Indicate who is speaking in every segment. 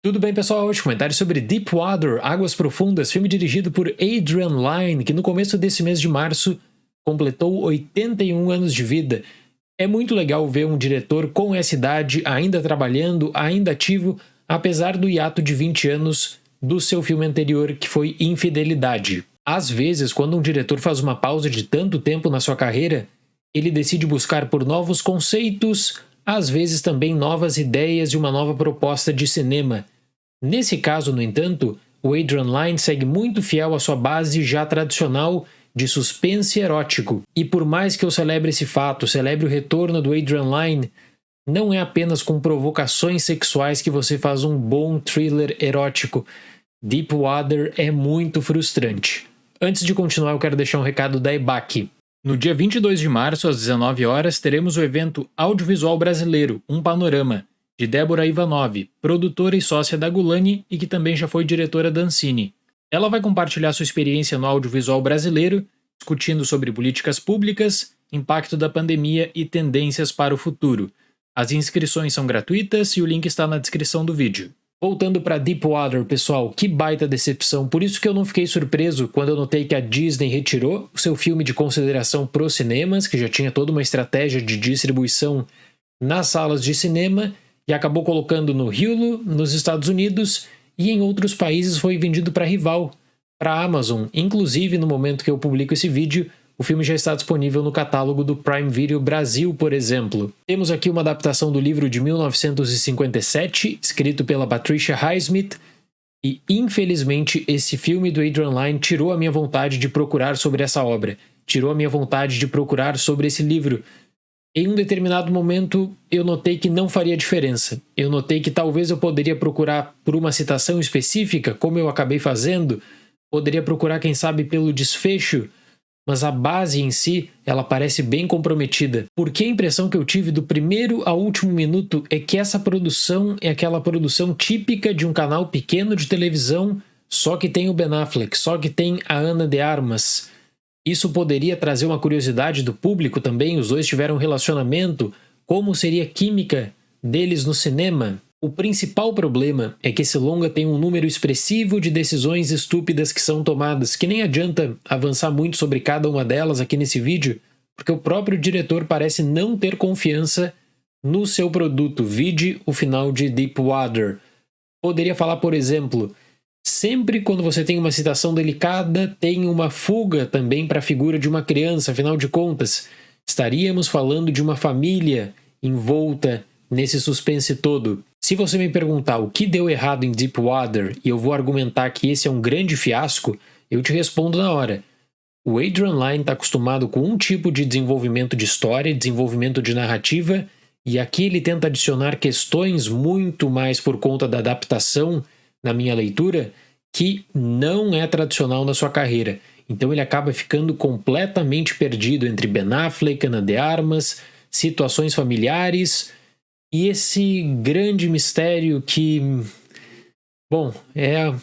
Speaker 1: Tudo bem, pessoal? Hoje comentário sobre Deepwater, Águas Profundas, filme dirigido por Adrian Lyne, que no começo desse mês de março completou 81 anos de vida. É muito legal ver um diretor com essa idade ainda trabalhando, ainda ativo, apesar do hiato de 20 anos do seu filme anterior, que foi Infidelidade. Às vezes, quando um diretor faz uma pausa de tanto tempo na sua carreira, ele decide buscar por novos conceitos, às vezes também novas ideias e uma nova proposta de cinema. Nesse caso, no entanto, o Adrian Lyne segue muito fiel à sua base já tradicional de suspense erótico. E por mais que eu celebre esse fato, celebre o retorno do Adrian Lyne, não é apenas com provocações sexuais que você faz um bom thriller erótico. Deepwater é muito frustrante. Antes de continuar, eu quero deixar um recado da EBAC. No dia 22 de março, às 19 horas, teremos o evento Audiovisual Brasileiro, Um Panorama, de Débora Ivanov, produtora e sócia da Gulani e que também já foi diretora da Ancine. Ela vai compartilhar sua experiência no audiovisual brasileiro, discutindo sobre políticas públicas, impacto da pandemia e tendências para o futuro. As inscrições são gratuitas e o link está na descrição do vídeo. Voltando para Deepwater, pessoal, que baita decepção. Por isso que eu não fiquei surpreso quando eu notei que a Disney retirou o seu filme de consideração pros cinemas, que já tinha toda uma estratégia de distribuição nas salas de cinema, e acabou colocando no Hulu, nos Estados Unidos, e em outros países foi vendido para rival, para a Amazon. Inclusive, no momento que eu publico esse vídeo, o filme já está disponível no catálogo do Prime Video Brasil, por exemplo. Temos aqui uma adaptação do livro de 1957, escrito pela Patricia Highsmith, e infelizmente esse filme do Adrian Lyne tirou a minha vontade de procurar sobre essa obra, tirou a minha vontade de procurar sobre esse livro. Em um determinado momento, eu notei que não faria diferença. Eu notei que talvez eu poderia procurar por uma citação específica, como eu acabei fazendo, poderia procurar, quem sabe, pelo desfecho, mas a base em si, ela parece bem comprometida. Porque a impressão que eu tive do primeiro ao último minuto é que essa produção é aquela produção típica de um canal pequeno de televisão, só que tem o Ben Affleck, só que tem a Ana de Armas. Isso poderia trazer uma curiosidade do público também, os dois tiveram um relacionamento, como seria a química deles no cinema? O principal problema é que esse longa tem um número expressivo de decisões estúpidas que são tomadas, que nem adianta avançar muito sobre cada uma delas aqui nesse vídeo, porque o próprio diretor parece não ter confiança no seu produto, vide o final de Deepwater. Poderia falar, por exemplo, sempre quando você tem uma situação delicada, tem uma fuga também para a figura de uma criança, afinal de contas, estaríamos falando de uma família envolta nesse suspense todo. Se você me perguntar o que deu errado em Deepwater e eu vou argumentar que esse é um grande fiasco, eu te respondo na hora. O Adrian Lyne está acostumado com um tipo de desenvolvimento de história, desenvolvimento de narrativa, e aqui ele tenta adicionar questões muito mais por conta da adaptação, na minha leitura, que não é tradicional na sua carreira. Então ele acaba ficando completamente perdido entre Ben Affleck, Ana de Armas, situações familiares e esse grande mistério que, bom, é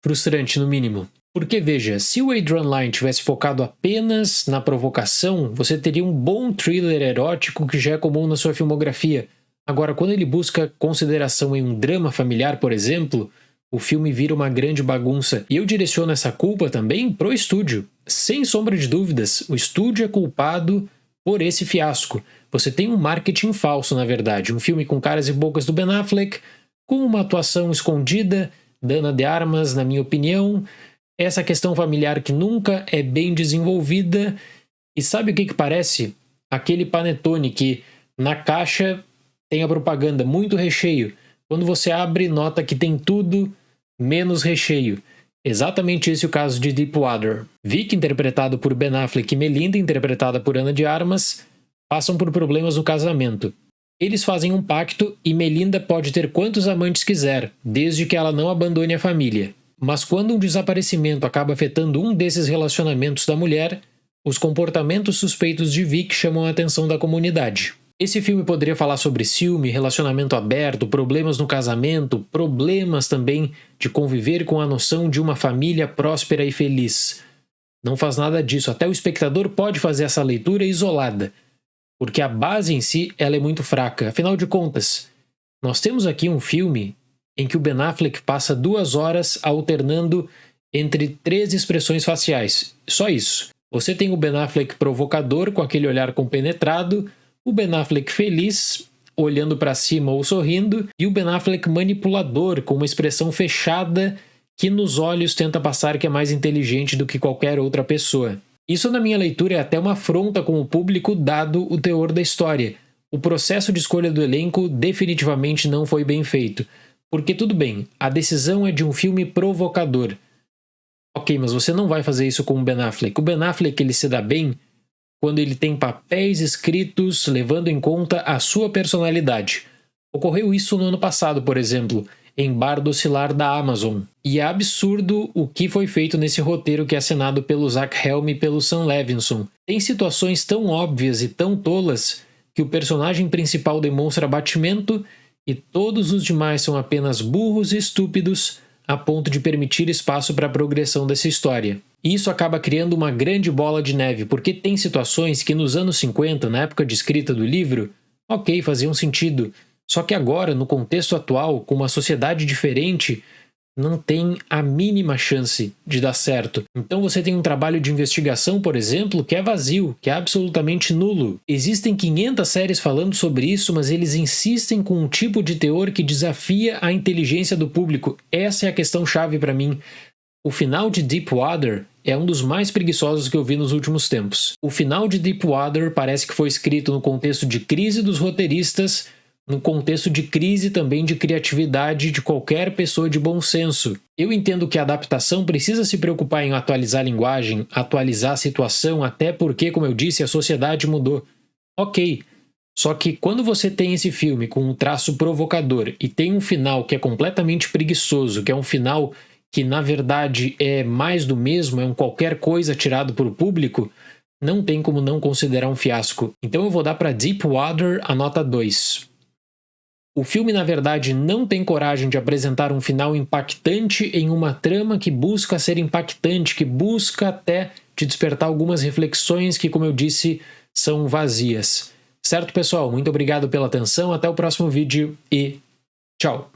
Speaker 1: frustrante no mínimo. Porque veja, se o Adrian Lyne tivesse focado apenas na provocação, você teria um bom thriller erótico que já é comum na sua filmografia. Agora, quando ele busca consideração em um drama familiar, por exemplo, o filme vira uma grande bagunça. E eu direciono essa culpa também pro estúdio. Sem sombra de dúvidas, o estúdio é culpado por esse fiasco. Você tem um marketing falso, na verdade. Um filme com caras e bocas do Ben Affleck, com uma atuação escondida da Ana de Armas, na minha opinião. Essa questão familiar que nunca é bem desenvolvida. E sabe o que parece? Aquele panetone que na caixa tem a propaganda, muito recheio. Quando você abre, nota que tem tudo menos recheio. Exatamente esse é o caso de Deepwater. Vic, interpretado por Ben Affleck, e Melinda, interpretada por Ana de Armas, passam por problemas no casamento. Eles fazem um pacto e Melinda pode ter quantos amantes quiser, desde que ela não abandone a família. Mas quando um desaparecimento acaba afetando um desses relacionamentos da mulher, os comportamentos suspeitos de Vic chamam a atenção da comunidade. Esse filme poderia falar sobre ciúme, relacionamento aberto, problemas no casamento, problemas também de conviver com a noção de uma família próspera e feliz. Não faz nada disso, até o espectador pode fazer essa leitura isolada, porque a base em si ela é muito fraca. Afinal de contas, nós temos aqui um filme em que o Ben Affleck passa 2 horas alternando entre 3 expressões faciais. Só isso. Você tem o Ben Affleck provocador, com aquele olhar compenetrado, o Ben Affleck feliz, olhando para cima ou sorrindo, e o Ben Affleck manipulador, com uma expressão fechada que nos olhos tenta passar que é mais inteligente do que qualquer outra pessoa. Isso, na minha leitura, é até uma afronta com o público, dado o teor da história. O processo de escolha do elenco definitivamente não foi bem feito. Porque tudo bem, a decisão é de um filme provocador. Ok, mas você não vai fazer isso com o Ben Affleck. O Ben Affleck, ele se dá bem quando ele tem papéis escritos levando em conta a sua personalidade. Ocorreu isso no ano passado, por exemplo, em Bardo Oscilar da Amazon. E é absurdo o que foi feito nesse roteiro que é assinado pelo Zach Helm e pelo Sam Levinson. Tem situações tão óbvias e tão tolas que o personagem principal demonstra abatimento e todos os demais são apenas burros e estúpidos a ponto de permitir espaço para a progressão dessa história. E isso acaba criando uma grande bola de neve, porque tem situações que nos anos 50, na época de escrita do livro, ok, faziam sentido. Só que agora, no contexto atual, com uma sociedade diferente, não tem a mínima chance de dar certo. Então você tem um trabalho de investigação, por exemplo, que é vazio, que é absolutamente nulo. Existem 500 séries falando sobre isso, mas eles insistem com um tipo de teor que desafia a inteligência do público. Essa é a questão chave para mim. O final de Deepwater é um dos mais preguiçosos que eu vi nos últimos tempos. O final de Deepwater parece que foi escrito no contexto de crise dos roteiristas, no contexto de crise também de criatividade de qualquer pessoa de bom senso. Eu entendo que a adaptação precisa se preocupar em atualizar a linguagem, atualizar a situação, até porque, como eu disse, a sociedade mudou. Ok, só que quando você tem esse filme com um traço provocador e tem um final que é completamente preguiçoso, que é um final que na verdade é mais do mesmo, é um qualquer coisa tirado por público, não tem como não considerar um fiasco. Então eu vou dar para Deepwater a nota 2. O filme, na verdade, não tem coragem de apresentar um final impactante em uma trama que busca ser impactante, que busca até te despertar algumas reflexões que, como eu disse, são vazias. Certo, pessoal? Muito obrigado pela atenção, até o próximo vídeo e tchau!